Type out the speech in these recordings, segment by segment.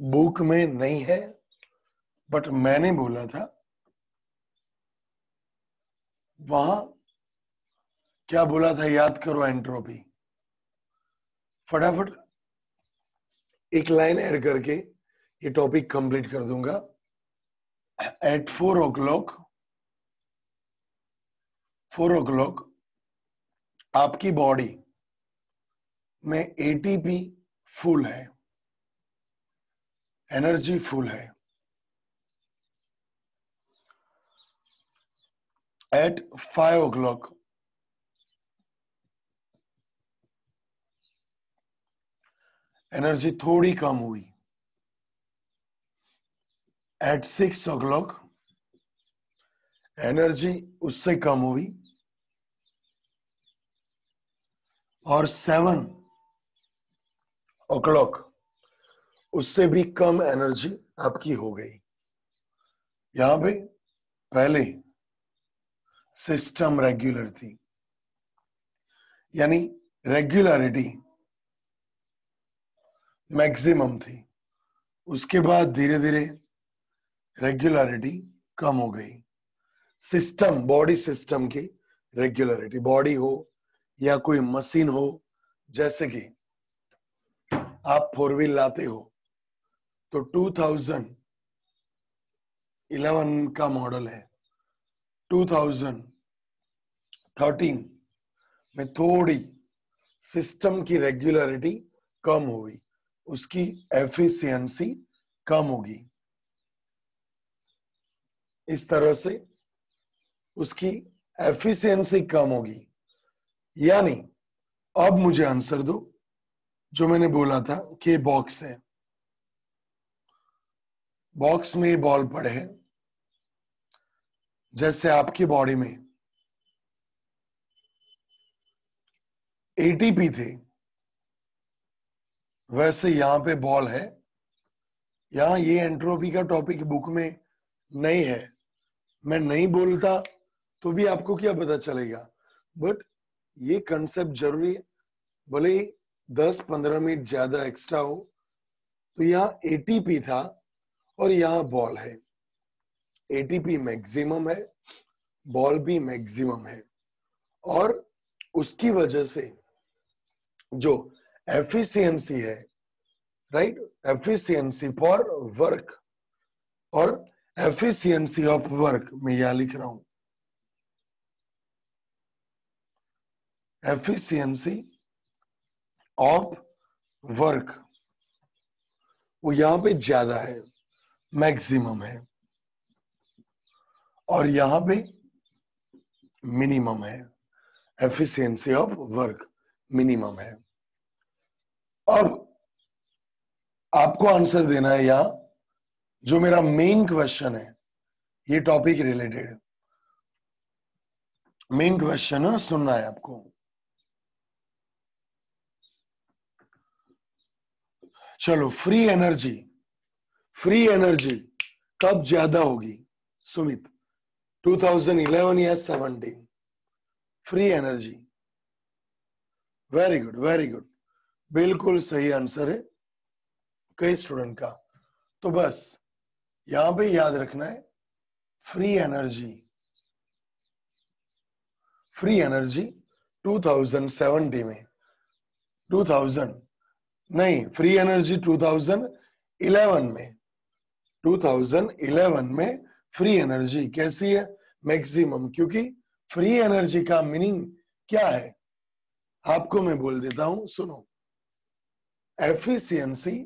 Book में नहीं है, बट मैंने बोला था वहां क्या बोला था, याद करो एंट्रोपी। फटाफट एक लाइन ऐड करके ये टॉपिक कंप्लीट कर दूंगा। एट 4 o'clock आपकी बॉडी में एटीपी फुल है, एनर्जी फुल है। एट 5 o'clock एनर्जी थोड़ी कम हुई। एट 6 o'clock एनर्जी उससे कम हुई। और 7 o'clock उससे भी कम एनर्जी आपकी हो गई। यहां पे पहले सिस्टम रेगुलर थी, यानी रेगुलरिटी मैक्सिमम थी। उसके बाद धीरे धीरे रेगुलरिटी कम हो गई। सिस्टम, बॉडी सिस्टम की रेगुलरिटी, बॉडी हो या कोई मशीन हो, जैसे कि आप 4 व्हील लाते हो तो 2011 का मॉडल है, 2013 में थोड़ी सिस्टम की रेगुलरिटी कम हुई, उसकी एफिशिएंसी कम होगी। इस तरह से उसकी एफिशिएंसी कम होगी। यानी अब मुझे आंसर दो जो मैंने बोला था कि बॉक्स है, बॉक्स में बॉल पड़े हैं। जैसे आपकी बॉडी में एटीपी थे, वैसे यहां पे बॉल है। यहां ये एंट्रोपी का टॉपिक बुक में नहीं है, मैं नहीं बोलता तो भी आपको क्या पता चलेगा, बट ये कंसेप्ट जरूरी है। भले 10-15 मिनट ज्यादा एक्स्ट्रा हो। तो यहाँ एटीपी था और यहाँ बॉल है। एटीपी मैक्सिमम है, बॉल भी मैक्सिमम है, और उसकी वजह से जो एफिशिएंसी है, राइट, एफिशिएंसी फॉर वर्क और एफिशिएंसी ऑफ वर्क, मैं यहां लिख रहा हूं एफिशिएंसी ऑफ वर्क, वो यहां पे ज्यादा है, मैक्सिमम है, और यहां पे मिनिमम है। एफिशिएंसी ऑफ वर्क मिनिमम है। अब आपको आंसर देना है यहां, जो मेरा मेन क्वेश्चन है, ये टॉपिक रिलेटेड मेन क्वेश्चन है, सुनना है आपको। चलो, फ्री एनर्जी कब ज्यादा होगी सुमित, 2011 या 17? Free energy, very good very good, बिल्कुल सही आंसर है कई स्टूडेंट का। तो बस यहां पे याद रखना है, फ्री एनर्जी 2070 में, 2000 नहीं, फ्री एनर्जी 2011 में, 2011 में फ्री एनर्जी कैसी है, मैक्सिमम। क्योंकि फ्री एनर्जी का मीनिंग क्या है आपको मैं बोल देता हूं, सुनो। एफिशिएंसी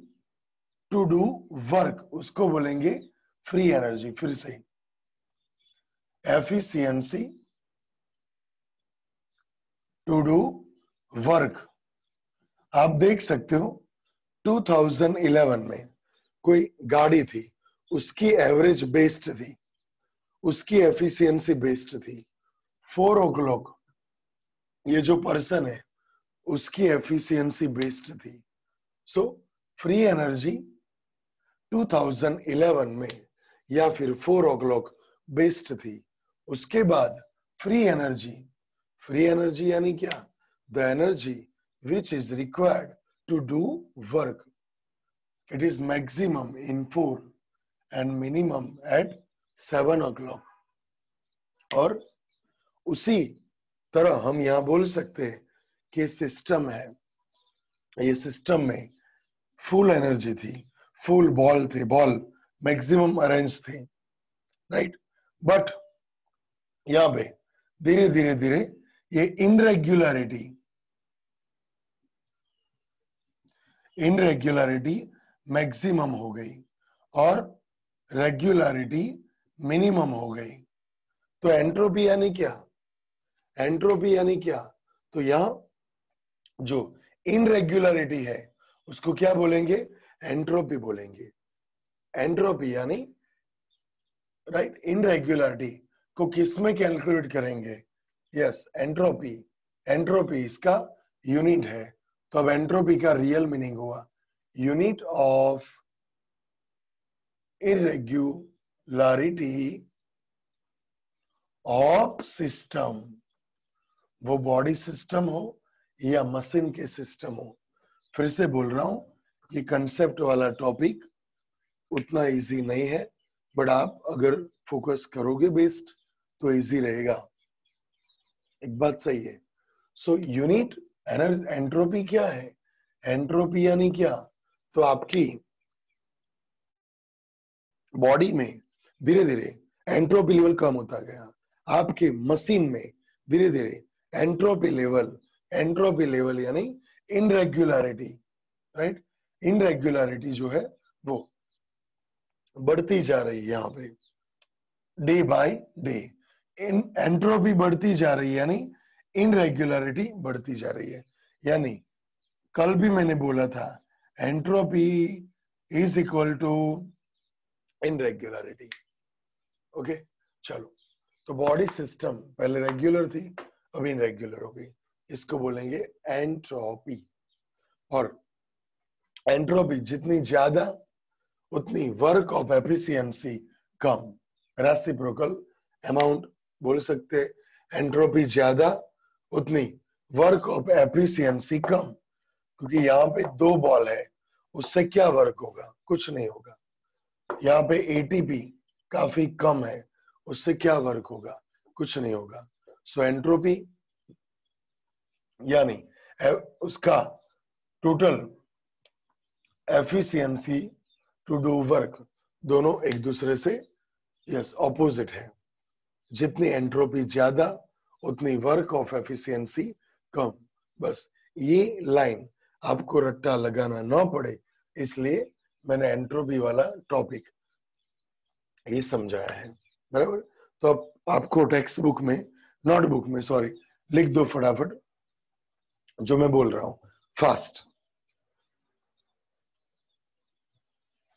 टू डू वर्क, उसको बोलेंगे फ्री एनर्जी। फिर से, एफिशिएंसी टू डू वर्क। आप देख सकते हो 2011 में कोई गाड़ी थी, उसकी एवरेज बेस्ड थी, उसकी एफिशिएंसी बेस्ड थी। 4 o'clock ये जो पर्सन है उसकी एफिशिएंसी बेस्ड थी। सो फ्री एनर्जी 2011 में या फिर 4 o'clock बेस्ड थी। उसके बाद फ्री एनर्जी यानी क्या, the energy which is required to do work. It is maximum in 4 and minimum at 7 o'clock. और उसी तरह हम यहां बोल सकते हैं कि सिस्टम है, ये सिस्टम में फुल एनर्जी थी, फुल बॉल थे, बॉल मैक्सिमम अरेंज थे, राइट। बट यहां पे धीरे धीरे धीरे ये इनरेगुलरिटी मैक्सिमम हो गई और रेगुलरिटी मिनिमम हो गई। तो एंट्रोपी यानी क्या? एंट्रोपी यानी क्या? तो यहां जो इनरेगुलरिटी है उसको क्या बोलेंगे? एंट्रोपी बोलेंगे। एंट्रोपी यानी राइट, इनरेगुलरिटी को किस में कैलकुलेट करेंगे? Yes, entropy. एंट्रोपी इसका यूनिट है। तो अब एंट्रोपी का रियल मीनिंग हुआ यूनिट ऑफ इरेग्युलरिटी ऑफ सिस्टम। वो बॉडी सिस्टम हो या मशीन के सिस्टम हो। फिर से बोल रहा हूं, ये कंसेप्ट वाला टॉपिक उतना इजी नहीं है, बट आप अगर फोकस करोगे बेस्ट तो इजी रहेगा। एक बात सही है। सो यूनिट एंट्रोपी क्या है? एंट्रोपी यानी क्या? तो आपकी बॉडी में धीरे धीरे एंट्रोपी लेवल कम होता गया, आपके मशीन में धीरे धीरे एंट्रोपी लेवल यानी इनरेगुलरिटी, राइट, इनरेगुलरिटी जो है वो बढ़ती जा रही है। यहाँ पे डे बाय डे एंट्रोपी बढ़ती जा रही है, यानी इनरेगुलरिटी बढ़ती जा रही है। यानी कल भी मैंने बोला था entropy is equal to irregularity. Okay, चलो। तो बॉडी सिस्टम पहले रेगुलर थी, अब इनरेगुलर हो गई, इसको बोलेंगे एंट्रोपी। और एंट्रोपी जितनी ज्यादा उतनी work of efficiency come. Reciprocal amount बोल सकते। एंट्रोपी ज्यादा उतनी वर्क ऑफ एफिशिएंसी कम, क्योंकि यहाँ पे 2 बॉल है, उससे क्या वर्क होगा? कुछ नहीं होगा। यहाँ पे एटीपी काफी कम है, उससे क्या वर्क होगा? कुछ नहीं होगा। सो एंट्रोपी यानी उसका total efficiency to do work, दोनों एक दूसरे से यस ऑपोजिट है। जितनी एंट्रोपी ज्यादा उतनी वर्क ऑफ एफिशिएंसी कम। बस ये लाइन आपको रट्टा लगाना ना पड़े, इसलिए मैंने एंट्रोपी वाला टॉपिक ये समझाया है, बराबर। तो अब आपको टेक्स्ट बुक में, नोटबुक में सॉरी, लिख दो फटाफट जो मैं बोल रहा हूं। फास्ट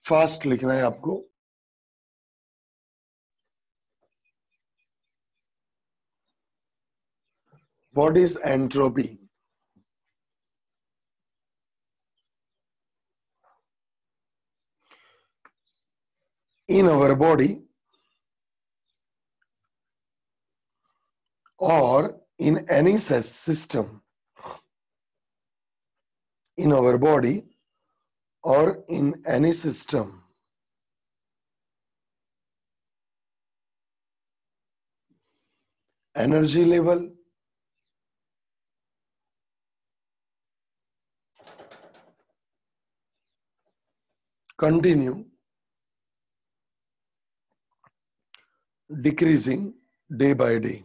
फास्ट लिखना है आपको। What is entropy? in our body or in any system, in our body or in any system, energy level continue decreasing day by day.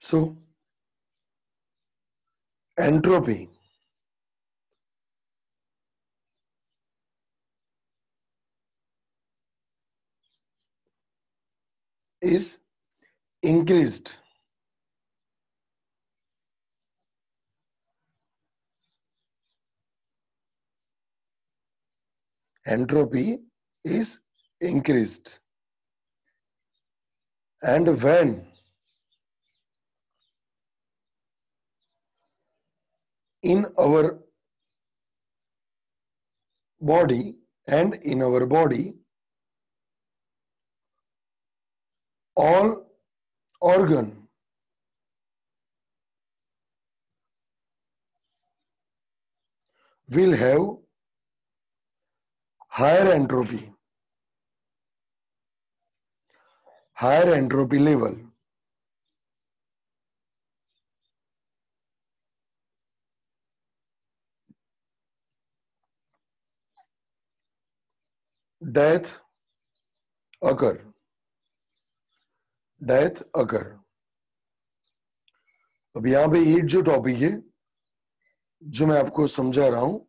So entropy is increased entropy is increased, and when in our body all organ will have higher entropy level. Death occur. अब यहां पे heat जो topic है जो मैं आपको समझा रहा हूं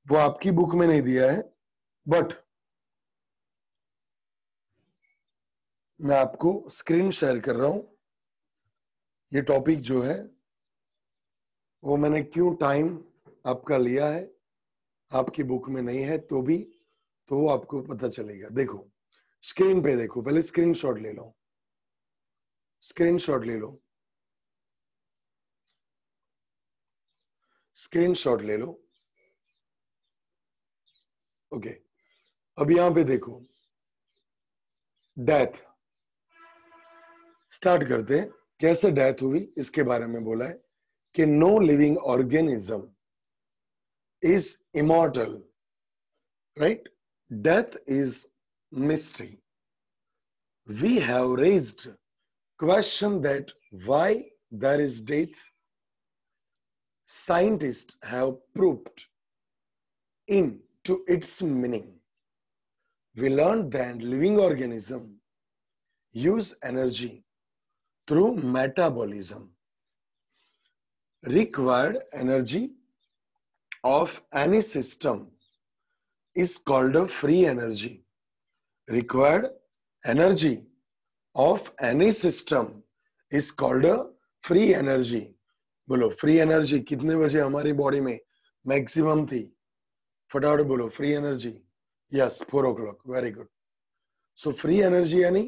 वो आपकी बुक में नहीं दिया है, बट मैं आपको स्क्रीन शेयर कर रहा हूं। ये टॉपिक जो है वो मैंने क्यों टाइम आपका लिया है, आपकी बुक में नहीं है तो भी, तो वो आपको पता चलेगा। देखो स्क्रीन पे देखो, पहले स्क्रीनशॉट ले लो, स्क्रीनशॉट ले लो, स्क्रीनशॉट ले लो। ओके, अब यहां पे देखो, डेथ स्टार्ट करते हैं। कैसे डेथ हुई इसके बारे में बोला है कि no living organism is immortal, right? Death is mystery. We have raised question that why there is death. Scientists have proved into its meaning. We learned that living organisms use energy through metabolism. Required energy of any system is called a free energy. Required energy of any system is called a free energy. बोलो free energy कितने बजे हमारी बॉडी में maximum थी? फटाफट बोलो free energy. Yes, 4 o'clock. Very good. So free energy यानी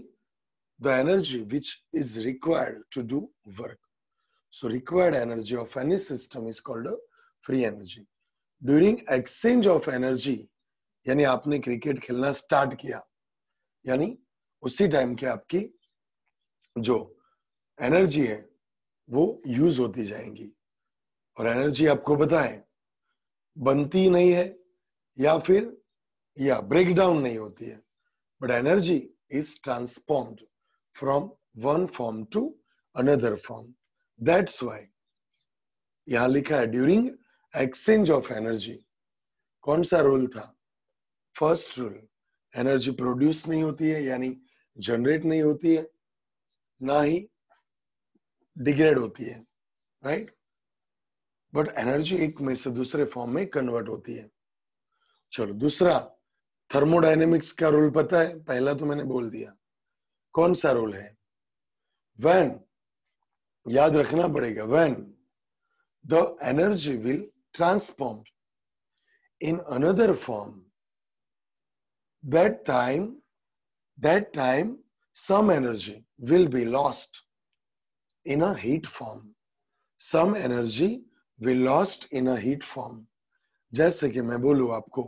the energy which is required to do work. So required energy of any system is called free energy. During exchange of energy, यानी आपने cricket खेलना start किया, यानी उसी time के आपकी जो एनर्जी है वो यूज होती जाएंगी. और एनर्जी आपको पता है बनती नहीं है या ब्रेक डाउन नहीं होती है, but energy is transformed from one form to another form. That's why यहां लिखा है ड्यूरिंग एक्सचेंज ऑफ एनर्जी. कौन सा रूल था? फर्स्ट रूल, एनर्जी प्रोड्यूस नहीं होती है यानी जनरेट नहीं होती है, ना ही डिग्रेड होती है, राइट? बट एनर्जी एक में से दूसरे फॉर्म में कन्वर्ट होती है. चलो दूसरा, थर्मोडायनेमिक्स का रूल पता है? पहला तो मैंने बोल दिया. कौन सा रूल है? व्हेन, याद रखना पड़ेगा, when the energy will transform in another form, that time some energy will be lost in a heat form. Some energy will lost in a heat form. जैसे कि मैं बोलूं आपको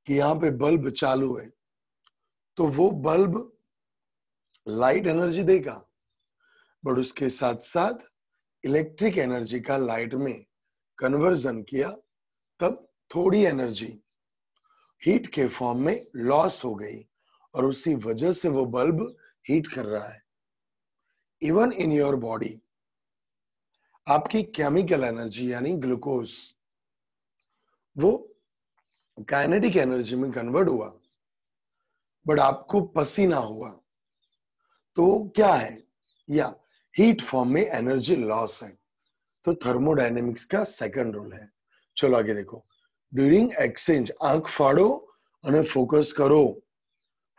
कि यहां पे बल्ब चालू है तो वो बल्ब लाइट एनर्जी देगा, बट उसके साथ साथ इलेक्ट्रिक एनर्जी का लाइट में कन्वर्जन किया, तब थोड़ी एनर्जी हीट के फॉर्म में लॉस हो गई और उसी वजह से वो बल्ब हीट कर रहा है. इवन इन योर बॉडी आपकी केमिकल एनर्जी यानी ग्लूकोज वो काइनेटिक एनर्जी में कन्वर्ट हुआ, बट आपको पसीना हुआ तो क्या है? या हीट फॉर्म में एनर्जी लॉस है. तो थर्मोडायनेमिक्स का सेकंड रूल है. चलो आगे देखो. ड्यूरिंग एक्सचेंज, आंख फाड़ो અને ફોકસ કરો.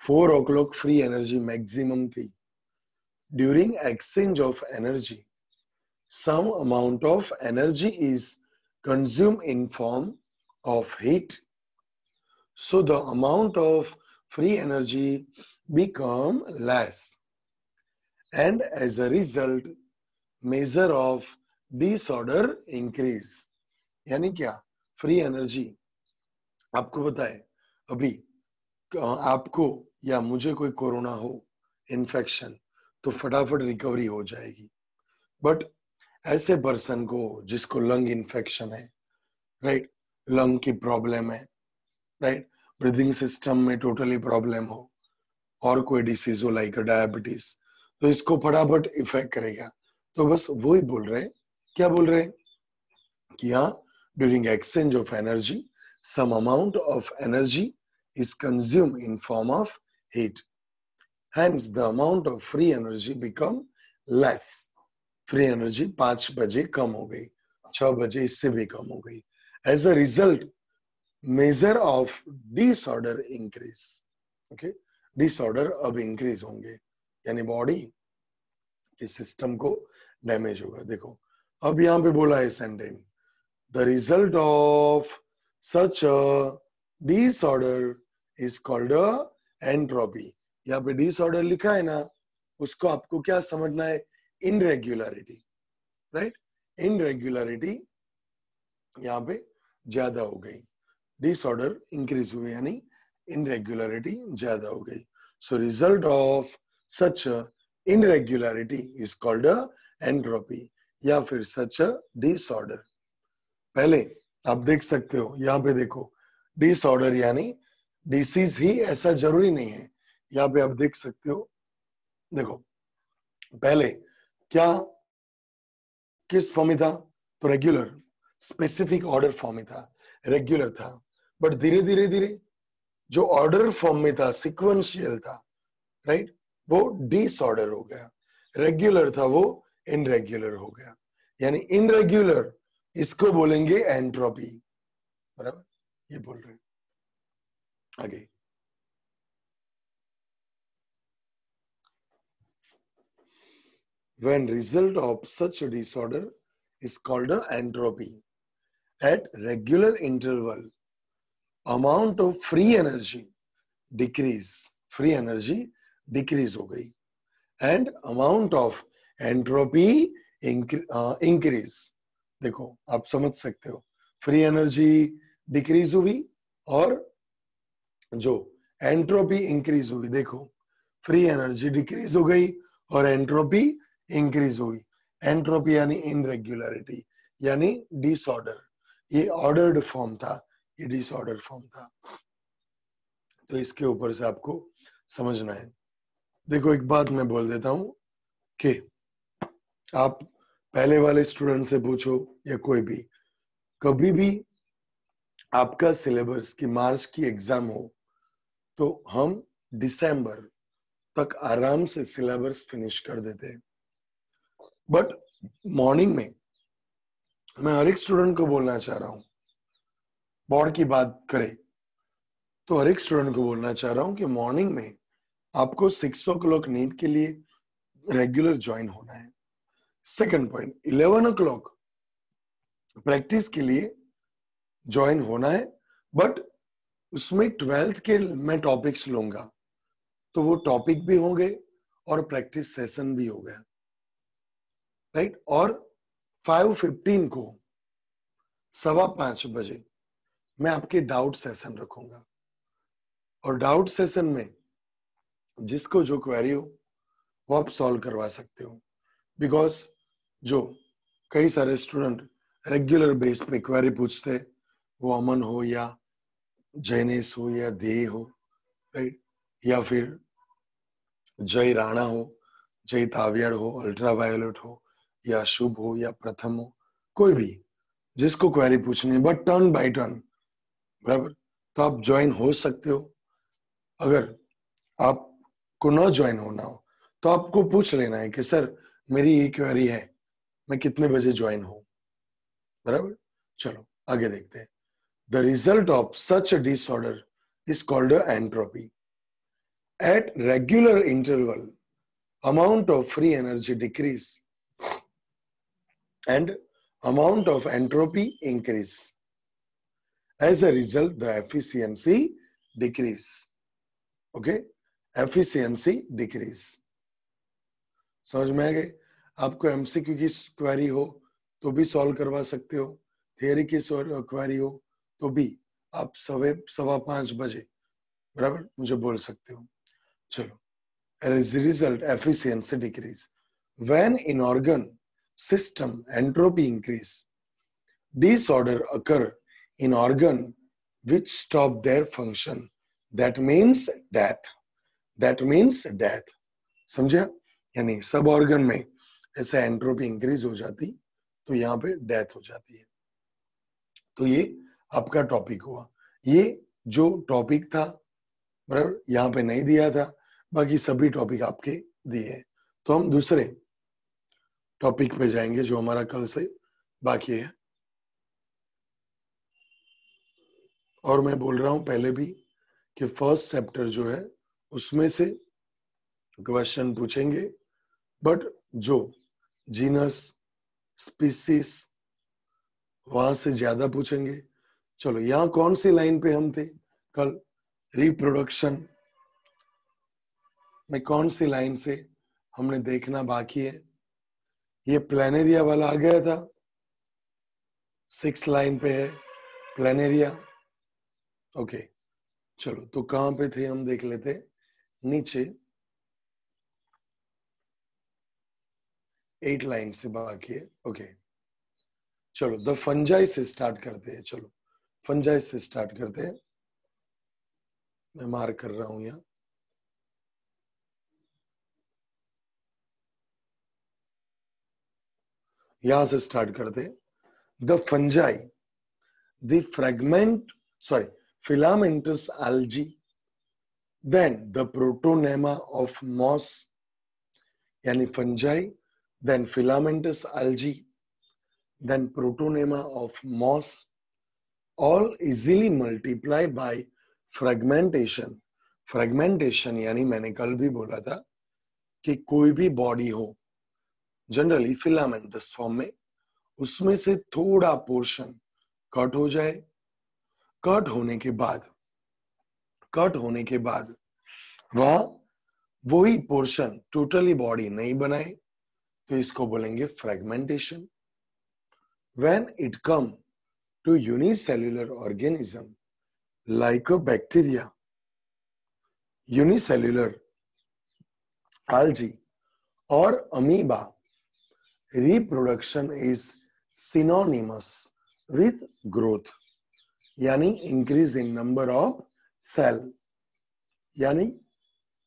4 o'clock फ्री एनर्जी मैक्सिमम थी. During exchange of energy some amount of energy is consumed in form of heat, so the amount of free energy become less, and as a result measure of disorder increase. यानी क्या? Free energy, आपको पता है अभी आपको या मुझे कोई कोरोना हो, इन्फेक्शन, तो फटाफट रिकवरी हो जाएगी। बट ऐसे पर्सन को जिसको लंग इन्फेक्शन है, राइट, लंग की प्रॉब्लम है, राइट, ब्रीदिंग सिस्टम में टोटली प्रॉब्लम हो, और कोई डिसीज हो लाइक डायबिटीज, तो इसको फटाफट इफेक्ट करेगा। तो बस वो ही बोल रहे हैं, क्या बोल रहे हैं कि हाँ, during exchange of energy some amount of energy is consumed in form of heat. Hence, the amount of free energy become less. Free energy 5 बजे कम हो गई, 6 बजे इससे भी कम हो गई। As a result, measure of disorder increase. Okay, disorder अब increase होंगे, यानी बॉडी के सिस्टम को डैमेज होगा। देखो अब यहाँ पे बोला है sentence, the result of such a disorder is called entropy. यहाँ पे डिसऑर्डर लिखा है ना, उसको आपको क्या समझना है, इनरेगुलरिटी, राइट, इनरेगुलरिटी यहाँ पे ज्यादा हो गई, डिसऑर्डर इंक्रीज हुई, यानी इनरेगुलरिटी ज्यादा हो गई। So result of such irregularity is called entropy, या फिर सच डिसऑर्डर। पहले आप देख सकते हो, यहाँ पे देखो डिसऑर्डर यानी डिसीज ही, ऐसा जरूरी नहीं है। यहाँ पे आप देख सकते हो, देखो पहले क्या किस फॉर्म में था, तो रेगुलर, स्पेसिफिक ऑर्डर फॉर्म में था, रेगुलर था। बट धीरे धीरे धीरे जो ऑर्डर फॉर्म में था, सिक्वेंशियल था, राइट, वो डिसऑर्डर हो गया। रेगुलर था वो इनरेगुलर हो गया, यानी इनरेगुलर इसको बोलेंगे एंट्रोपी, बराबर, ये बोल रहे हैं आगे। When result of such a disorder is called a entropy. At regular interval, amount of free energy decrease, free energy decrease हो गई, and amount of entropy increase। देखो आप समझ सकते हो, फ्री एनर्जी डिक्रीज हुई और जो एंट्रोपी इंक्रीज हुई। देखो फ्री एनर्जी डिक्रीज हो गई और एंट्रोपी इंक्रीज हुई। एंट्रोपी यानी इनरेगुलरिटी, यानी डिसऑर्डर। ये ऑर्डर्ड फॉर्म था, ये डिसऑर्डर फॉर्म था। तो इसके ऊपर से आपको समझना है। देखो एक बात मैं बोल देता हूं कि आप पहले वाले स्टूडेंट से पूछो या कोई भी, कभी भी आपका सिलेबस की मार्च की एग्जाम हो तो हम दिसंबर तक आराम से सिलेबस फिनिश कर देते हैं। बट मॉर्निंग में मैं हर एक स्टूडेंट को बोलना चाह रहा हूं, बोर्ड की बात करें तो हर एक स्टूडेंट को बोलना चाह रहा हूं कि मॉर्निंग में आपको 6 o'clock नीट के लिए रेगुलर ज्वाइन होना है। सेकंड पॉइंट, 11 o'clock प्रैक्टिस के लिए ज्वाइन होना है, बट उसमें 12th के मैं टॉपिक्स लूंगा, तो वो टॉपिक भी होंगे और प्रैक्टिस सेशन भी होगा, राइट। और 5:15 को 5:15 बजे मैं आपके डाउट सेशन रखूंगा, और डाउट सेशन में जिसको जो क्वेरी हो वो आप सॉल्व करवा सकते हो। बिकॉज जो कई सारे स्टूडेंट रेगुलर बेस पे क्वेरी पूछते, वो अमन हो या जैनेश हो या दे हो, राइट, या फिर जय राणा हो, जय तावियाड़ हो, अल्ट्रावायोलेट हो, या शुभ हो या प्रथम हो, कोई भी जिसको क्वेरी पूछनी है, बट टर्न बाय टर्न, बराबर। तो आप ज्वाइन हो सकते हो। अगर आपको न ज्वाइन होना हो तो आपको पूछ लेना है कि सर मेरी ये क्वेरी है, मैं कितने बजे ज्वाइन हूं, बराबर। चलो आगे देखते हैं। The result of such a disorder is called entropy. At regular interval amount of free energy decrease and amount of entropy increase. As a result, the efficiency decrease. Okay, efficiency decrease. समझ में आ गए? आपको MCQ की query हो तो भी solve करवा सकते हो, थियरी की क्वेरी हो तो भी आप 5:15 बजे, बराबर, मुझे बोल सकते हो। चलो As a result, efficiency decrease. When in organ system entropy increase, disorder occur in organ which stop their function. That means death. That means death. समझा? यानी सब ऑर्गन में ऐसे एंट्रोपी इंक्रीज हो जाती तो यहाँ पे डेथ हो जाती है. तो ये आपका टॉपिक हुआ. ये जो टॉपिक था बराबर यहाँ पे नहीं दिया था, बाकी सभी टॉपिक आपके दिए. तो हम दूसरे टॉपिक पे जाएंगे जो हमारा कल से बाकी है. और मैं बोल रहा हूं पहले भी कि फर्स्ट चैप्टर जो है उसमें से क्वेश्चन पूछेंगे, बट जो जीनस स्पीसीज वहां से ज्यादा पूछेंगे. चलो यहां कौन सी लाइन पे हम थे कल? रिप्रोडक्शन में कौन सी लाइन से हमने देखना बाकी है? ये प्लेनेरिया वाला आ गया था, 6 लाइन पे है प्लेनेरिया. ओके चलो तो कहां पे थे हम देख लेते. नीचे 8 लाइन से बाकी है. ओके चलो द फंजाई से स्टार्ट करते हैं. चलो फंजाई से स्टार्ट करते हैं. मैं मार्क कर रहा हूं यहाँ. यहां से स्टार्ट करते हैं. The fungi, the fragment filamentous algae, then the protonema of moss, यानी fungi, then filamentous algae, then protonema of moss, all easily multiply by fragmentation. Fragmentation यानी मैंने कल भी बोला था कि कोई भी बॉडी हो जनरली फिलामेंटस फॉर्म में, उसमें से थोड़ा पोर्शन कट हो जाए. कट होने के बाद वह वही पोर्शन टोटली बॉडी नहीं बनाए तो इसको बोलेंगे fragmentation. When it come to unicellular organism like a bacteria, unicellular algae or amoeba, reproduction is synonymous with growth, यानी increase in number of cell. यानी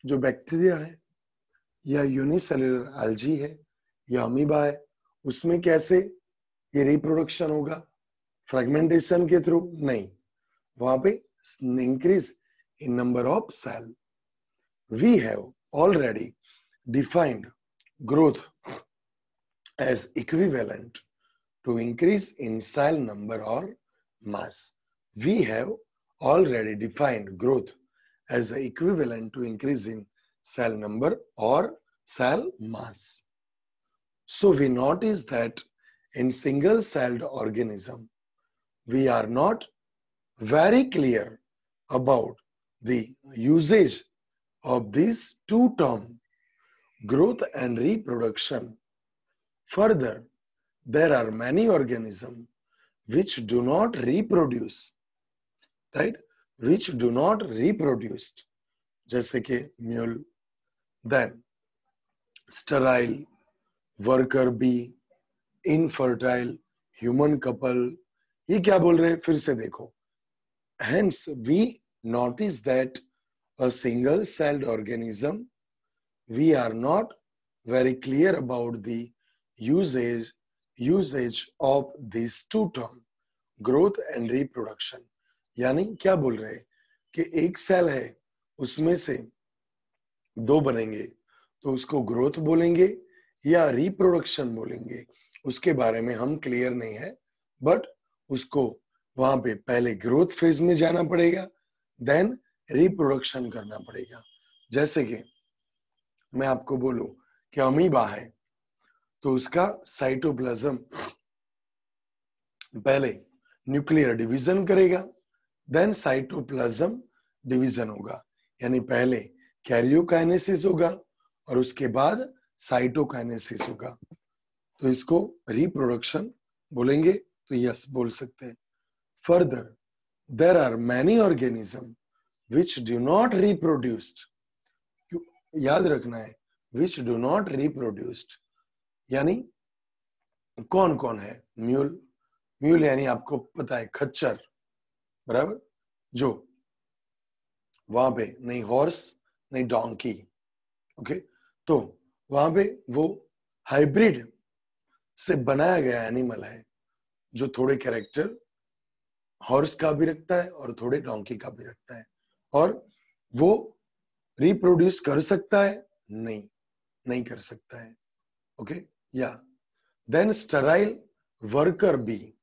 जो बैक्टीरिया है या यूनिसेल्युलर एल्जी है या अमीबा है, उसमें कैसे ये रिप्रोडक्शन होगा? फ्रेगमेंटेशन के थ्रू नहीं, वहां पे increase in number of cell. We have already defined growth as equivalent to increase in cell number or mass. We have already defined growth as equivalent to increase in cell number or cell mass. So we notice that in single-celled organism, we are not very clear about the usage of these two terms, growth and reproduction. Further, there are many organisms which do not reproduce, right? Which do not reproduce, जैसे कि mule, then sterile, worker bee, infertile, human couple. ये क्या बोल रहे हैं? फिर से देखो. Hence, we notice that a single-celled organism, we are not very clear about the usage of these two terms, growth and reproduction. यानी क्या बोल रहे हैं कि एक सेल है उसमें से दो बनेंगे तो उसको ग्रोथ बोलेंगे या रिप्रोडक्शन बोलेंगे, उसके बारे में हम क्लियर नहीं है. बट उसको वहां पे पहले ग्रोथ फेज में जाना पड़ेगा, देन रिप्रोडक्शन करना पड़ेगा. जैसे कि मैं आपको बोलूं कि अमीबा है तो उसका साइटोप्लाज्म पहले न्यूक्लियर डिवीजन करेगा, देन साइटोप्लाज्म डिवीजन होगा. यानी पहले कैरियोकाइनेसिस होगा और उसके बाद साइटोकाइनेसिस होगा. तो इसको रिप्रोडक्शन बोलेंगे तो यस बोल सकते हैं. Further, there are many organism which do not reproduced. याद रखना है, विच डू नॉट रिप्रोड्यूस्ड, यानी कौन कौन है? म्यूल, म्यूल यानी आपको पता है खच्चर, बराबर, जो वहां पे नहीं हॉर्स नहीं डोंकी, ओके, तो वहां पे वो हाइब्रिड से बनाया गया एनिमल है जो थोड़े कैरेक्टर हॉर्स का भी रखता है और थोड़े डोंकी का भी रखता है, और वो रिप्रोड्यूस कर सकता है? नहीं, नहीं कर सकता है, ओके, या then sterile worker bee,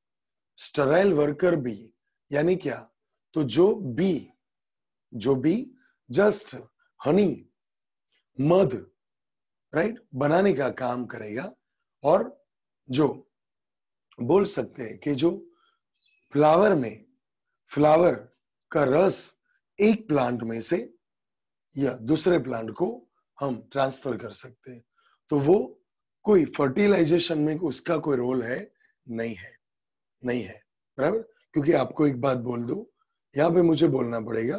sterile worker bee यानी क्या? तो जो बी जस्ट हनी, मध, राइट, बनाने का काम करेगा, और जो बोल सकते हैं कि जो फ्लावर का रस एक प्लांट में से या दूसरे प्लांट को हम ट्रांसफर कर सकते हैं, तो वो कोई फर्टिलाइजेशन में उसका कोई रोल है? नहीं है, नहीं है, बराबर। क्योंकि आपको एक बात बोल दूं, यहाँ पे मुझे बोलना पड़ेगा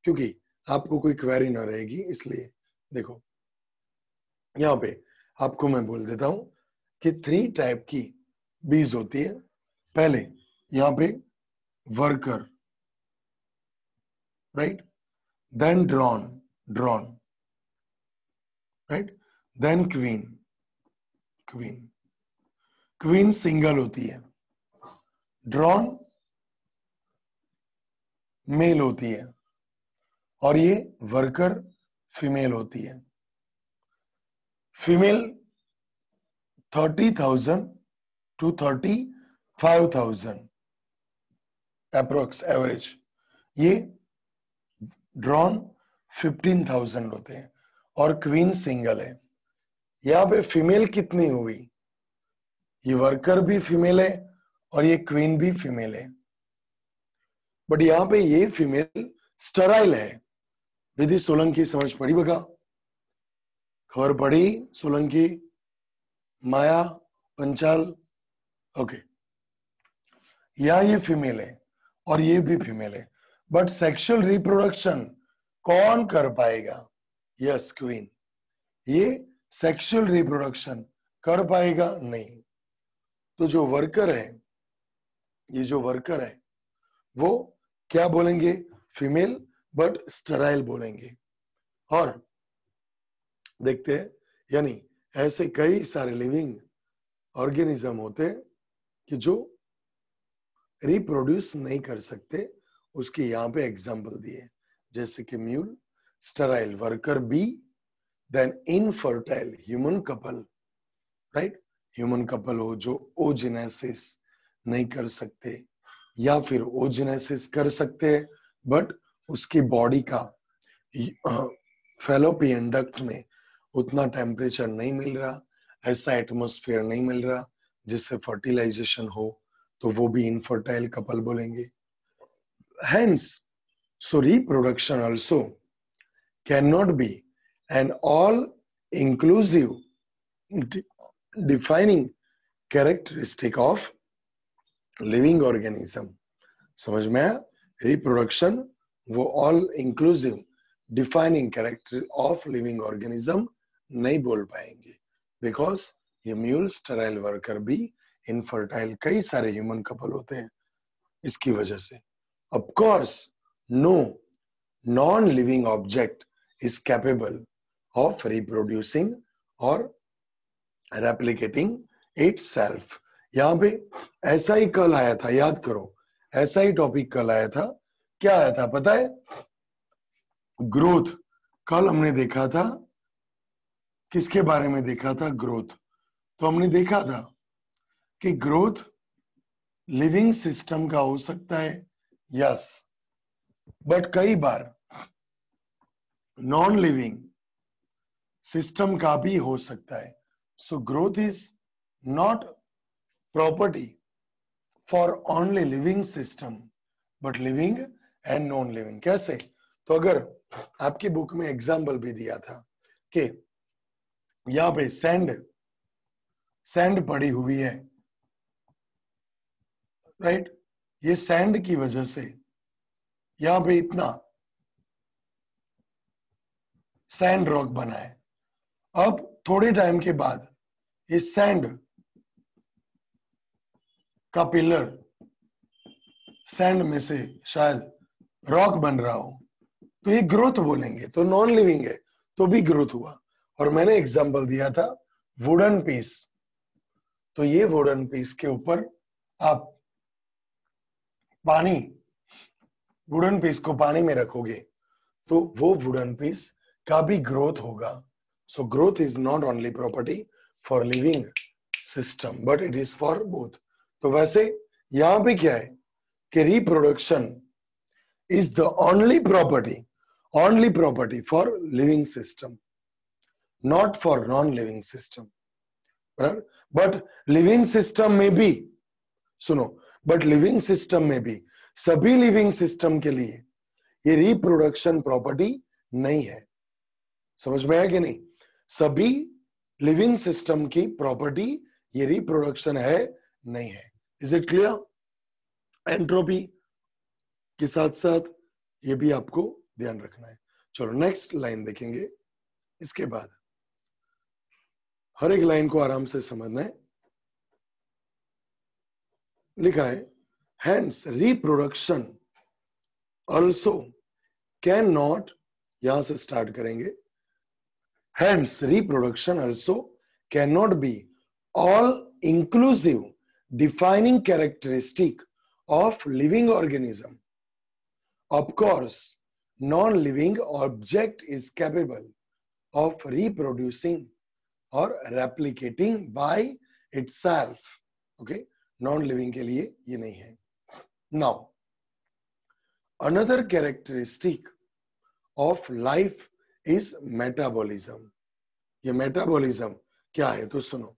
क्योंकि आपको कोई क्वेरी ना रहेगी, इसलिए देखो यहाँ पे आपको मैं बोल देता हूं कि 3 टाइप की बीज होती है। पहले यहाँ पे worker, right, then drone, right, then queen single होती है, ड्रॉन मेल होती है, और ये वर्कर फीमेल होती है। फीमेल 30,000 to 35,000 अप्रोक्स एवरेज, ये ड्रॉन 15,000 होते हैं, और क्वीन सिंगल है। यहाँ पे फीमेल कितनी हुई? ये वर्कर भी फीमेल है और ये क्वीन भी फीमेल है, बट यहाँ पे ये फीमेल स्टराइल है। विधि सोलंकी समझ पड़ी बगा? खबर पड़ी सोलंकी, माया, पंचाल, ओके। यहाँ ये फीमेल है और ये भी फीमेल है, बट सेक्सुअल रिप्रोडक्शन कौन कर पाएगा? Yes, queen. ये सेक्सुअल रिप्रोडक्शन कर पाएगा? नहीं। तो जो वर्कर है, ये जो वर्कर है वो क्या बोलेंगे? फीमेल बट स्टराइल बोलेंगे। और देखते हैं, यानी ऐसे कई सारे लिविंग ऑर्गेनिज्म होते हैं कि जो रिप्रोड्यूस नहीं कर सकते, उसके यहाँ पे एग्जाम्पल दिए, जैसे कि mule, sterile worker bee, then infertile human couple, right, human couple हो जो ओजेनेसिस नहीं कर सकते, या फिर ओजेनेसिस कर सकते हैं बट उसकी बॉडी का फैलोपियन डक्ट में उतना टेम्परेचर नहीं मिल रहा, ऐसा एटमॉस्फेयर नहीं मिल रहा जिससे फर्टिलाइजेशन हो, तो वो भी इनफर्टाइल कपल बोलेंगे। Hence, so reproduction also cannot be an all-inclusive defining characteristic of living organism. समझ में आया? रिप्रोडक्शन वो all inclusive defining character of living organism नहीं बोल पाएंगे, बिकॉज ये म्यूल, स्टेराइल वर्कर भी, इनफर्टाइल कई सारे ह्यूमन कपल होते हैं इसकी वजह से। Of course no non living object is capable of reproducing और रेप्लिकेटिंग इटसेल्फ। यहाँ पे ऐसा ही कल आया था, याद करो, ऐसा ही टॉपिक कल आया था। क्या आया था पता है? ग्रोथ। कल हमने देखा था, किसके बारे में देखा था? ग्रोथ। तो हमने देखा था कि ग्रोथ लिविंग सिस्टम का हो सकता है, यस, बट कई बार नॉन लिविंग सिस्टम का भी हो सकता है। So growth is not property for only living system but living and non living. कैसे? तो अगर आपकी बुक में एग्जाम्पल भी दिया था कि यहां पे सैंड पड़ी हुई है, राइट, ये सैंड की वजह से यहां पे इतना सैंड रॉक बना है। अब थोड़े टाइम के बाद इस सैंड का पिलर सैंड में से शायद रॉक बन रहा हो, तो ये ग्रोथ बोलेंगे। तो नॉन लिविंग है तो भी ग्रोथ हुआ। और मैंने एग्जांपल दिया था वुडन पीस, तो ये वुडन पीस के ऊपर आप पानी, वुडन पीस को पानी में रखोगे तो वो वुडन पीस का भी ग्रोथ होगा। So growth is not only property for living system but it is for both. तो वैसे यहां पे क्या है कि reproduction is the only property for living system, not for non living system. But living system में भी, सुनो, बट लिविंग सिस्टम में भी सभी लिविंग सिस्टम के लिए ये रिप्रोडक्शन प्रॉपर्टी नहीं है। समझ में आया कि नहीं? सभी लिविंग सिस्टम की प्रॉपर्टी ये रिप्रोडक्शन है नहीं है। Is it clear? एंट्रोपी के साथ साथ ये भी आपको ध्यान रखना है। चलो नेक्स्ट लाइन देखेंगे। इसके बाद हर एक लाइन को आराम से समझना है। लिखा है hence reproduction also can not, यहां से स्टार्ट करेंगे। Hence reproduction also can not be all inclusive defining characteristic of living organism. Of course, non-living object is capable of reproducing or replicating by itself. Okay, non-living के लिए ये नहीं है। Now, another characteristic of life is metabolism. ये metabolism क्या है तो सुनो,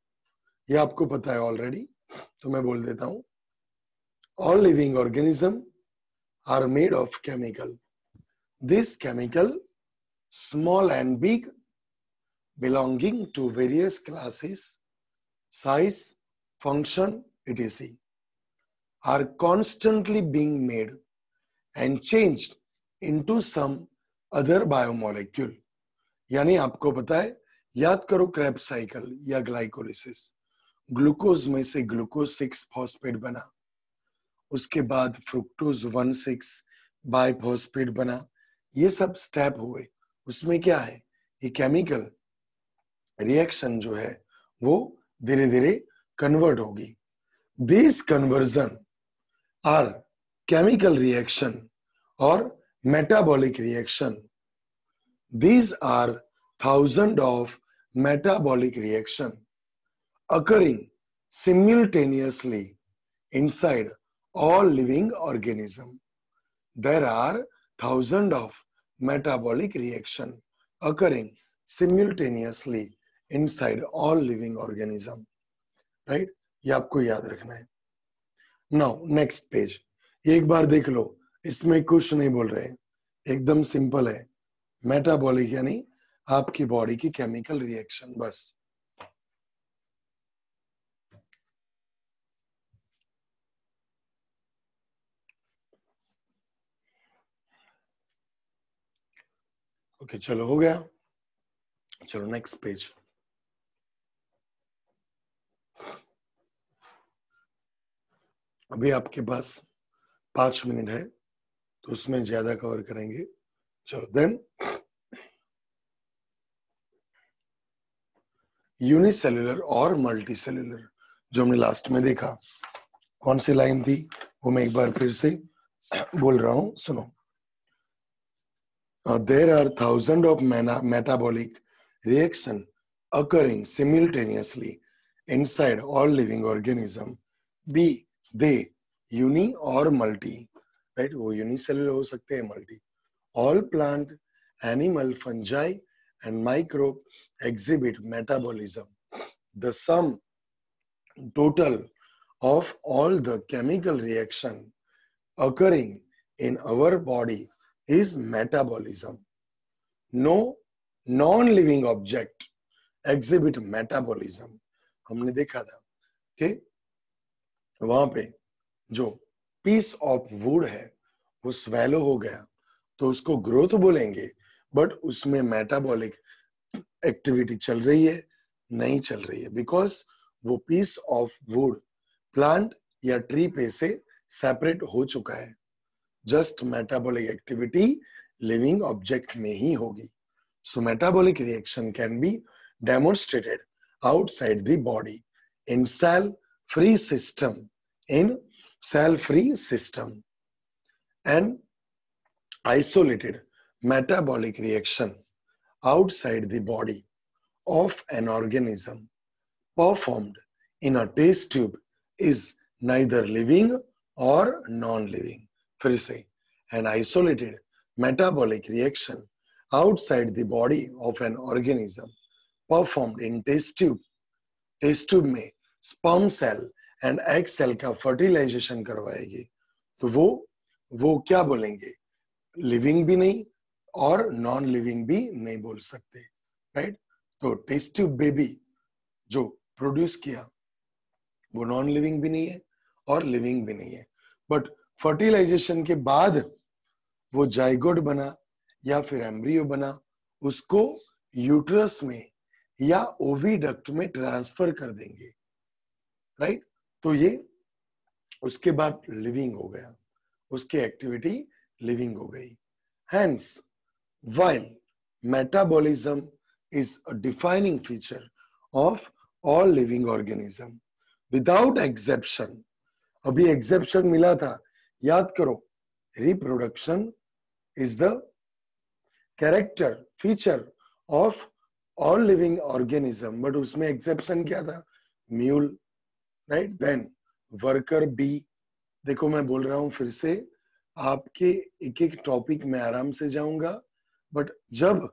ये आपको पता है ऑलरेडी, तो मैं बोल देता हूं। All living organism are made of chemical. This chemical, small and big, belonging to various classes, size, function, etc., are constantly being made and changed into some other biomolecule. यानी आपको पता है, याद करो क्रेब्स साइकिल या glycolysis. Glucose में से glucose 6 phosphate बना, उसके बाद फ्रुक्टोज 1,6 बाइफॉस्फेट बना। ये सब स्टेप हुए, उसमें क्या है, ये केमिकल रिएक्शन जो है वो धीरे धीरे कन्वर्ट होगी। This conversion are chemical reaction और metabolic reaction. These are thousands of metabolic reaction occurring simultaneously inside all living organism. There are thousands of metabolic reaction occurring simultaneously inside all living organism. Right? ये आपको याद रखना है। Now next page, ये एक बार देख लो, इसमें कुछ नहीं बोल रहे, एकदम सिंपल है। मेटाबॉलिक यानी आपकी बॉडी की केमिकल रिएक्शन, बस। ओके चलो हो गया। चलो नेक्स्ट पेज। अभी आपके पास 5 मिनट है तो उसमें ज्यादा कवर करेंगे। चलो देन यूनिसेल्युलर और मल्टीसेल्युलर, जो हमने लास्ट में देखा, कौन सी लाइन थी वो मैं एक बार फिर से बोल रहा हूं, सुनो। There are thousands of metabolic reaction occurring simultaneously inside all living organism, be they uni or multi, right? वो unicellular हो सकते हैं, multi. All plant, animal, fungi and microbe exhibit metabolism. The sum total of all the chemical reaction occurring in our body is metabolism. No non-living object exhibit metabolism. हमने देखा था कि वहां पे जो पीस ऑफ वुड है वो swallow हो गया तो उसको ग्रोथ बोलेंगे, बट उसमें मेटाबॉलिक एक्टिविटी चल रही है? नहीं चल रही है, बिकॉज वो पीस ऑफ वुड प्लांट या ट्री पे से सेपरेट हो चुका है। Just metabolic activity living object में ही होगी। So metabolic reaction can be demonstrated outside the body in cell-free system and isolated metabolic reaction outside the body of an organism performed in a test tube is neither living or non-living. फिर से, an isolated metabolic reaction outside the body of an organism performed in test tube में sperm cell and egg cell का fertilization करवाएगी, तो वो क्या बोलेंगे? Living भी नहीं और नॉन लिविंग भी नहीं बोल सकते, राइट? तो टेस्ट ट्यूब बेबी जो प्रोड्यूस किया वो नॉन लिविंग भी नहीं है और लिविंग भी नहीं है, बट फर्टिलाइजेशन के बाद वो जाइगोट बना या फिर एम्ब्रियो बना, उसको यूट्रस में या ओविडक्ट में ट्रांसफर कर देंगे, राइट? तो ये उसके बाद लिविंग हो गया, उसकी एक्टिविटी लिविंग हो गई। Hence, while metabolism is a defining feature of all living organism, without exception, अभी exception मिला था, याद करो, reproduction is the character feature of all living organism, but उसमें exception क्या था? Mule, right? Then worker bee, देखो मैं बोल रहा हूं फिर से, आपके एक एक टॉपिक में आराम से जाऊंगा, बट जब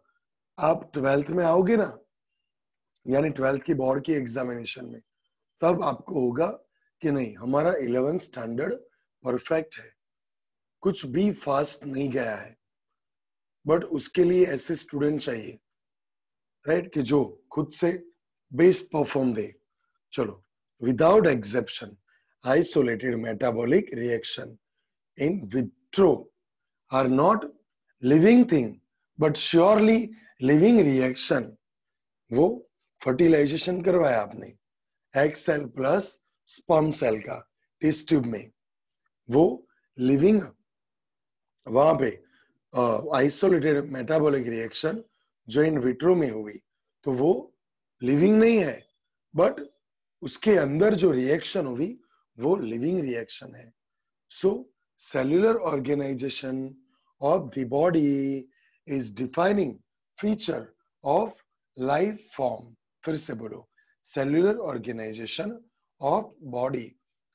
आप 12th में आओगे ना, यानी 12th की बोर्ड की एग्जामिनेशन में, तब आपको होगा कि नहीं हमारा 11th स्टैंडर्ड परफेक्ट है, कुछ भी फास्ट नहीं गया है, बट उसके लिए ऐसे स्टूडेंट चाहिए, राइट, कि जो खुद से बेस्ट परफॉर्म दे। चलो, without exception isolated metabolic reaction in vitro are not living thing but surely living reaction। वो फर्टिलाइजेशन करवाया आपने egg cell plus sperm cell का टेस्ट ट्यूब में, वो लिविंग वहां पे आइसोलेटेड मेटाबॉलिक रिएक्शन जो इन विट्रो में हुई, तो वो लिविंग नहीं है, बट उसके अंदर जो रिएक्शन हुई वो लिविंग रिएक्शन है। सो cellular organization of the body is defining feature of life form। फिर से बोलो, cellular organization of body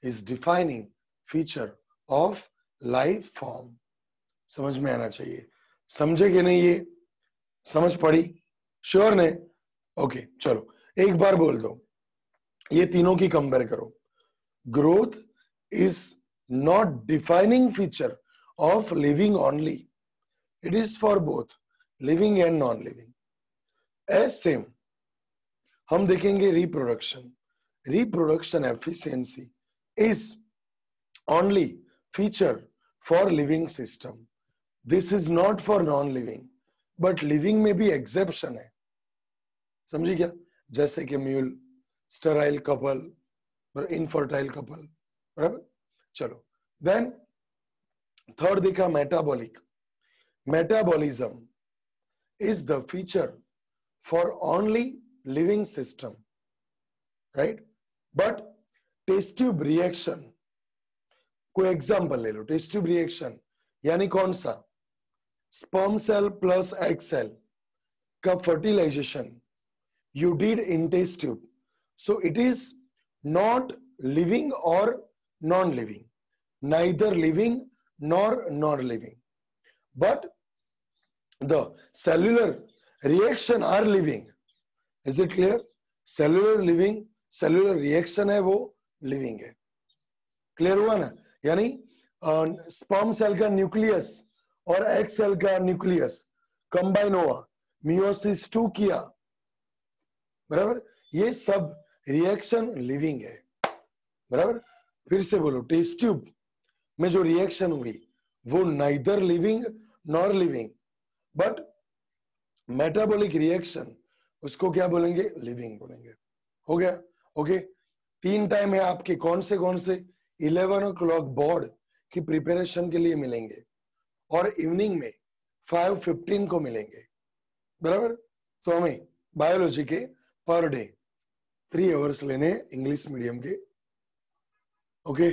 is defining feature of life form। समझ में आना चाहिए, समझे कि नहीं? ये समझ पड़ी? श्योर ने? ओके, चलो एक बार बोल दो, ये तीनों की कंपेयर करो। Growth is not defining feature of living only, it is for both living and non-living। as same हम देखेंगे reproduction efficiency is only feature for living system, this is not for non-living, but living में भी exception है, समझी क्या? जैसे कि mule, sterile couple, infertile couple, बराबर? चलो, देन थर्ड देखा metabolic. Metabolism is the feature for only living system, right? But test tube reaction, कोई एग्जांपल ले लो, टेस्ट ट्यूब रिएक्शन यानी कौन सा? Sperm cell plus egg cell का fertilisation you did in test tube, so it is not living or non-living, neither living nor non-living, but the cellular reaction are living। is it clear? cellular living, cellular reaction है वो living है, clear हुआ ना? यानी sperm cell का nucleus और egg cell का nucleus combine हुआ, मियोसिस 2 किया, बराबर? ये सब रिएक्शन लिविंग है, बराबर? फिर से बोलो, टेस्ट ट्यूब में जो रिएक्शन हुई वो neither living nor living, but metabolic reaction उसको क्या बोलेंगे, लिविंग बोलेंगे। हो गया, ओके। 3 टाइम है आपके, कौन से 11 o'clock बोर्ड की प्रिपरेशन के लिए मिलेंगे और इवनिंग में 5:15 को मिलेंगे, बराबर। तो हमें बायोलॉजी के पर डे 3 आवर्स लेने इंग्लिश मीडियम के, ओके।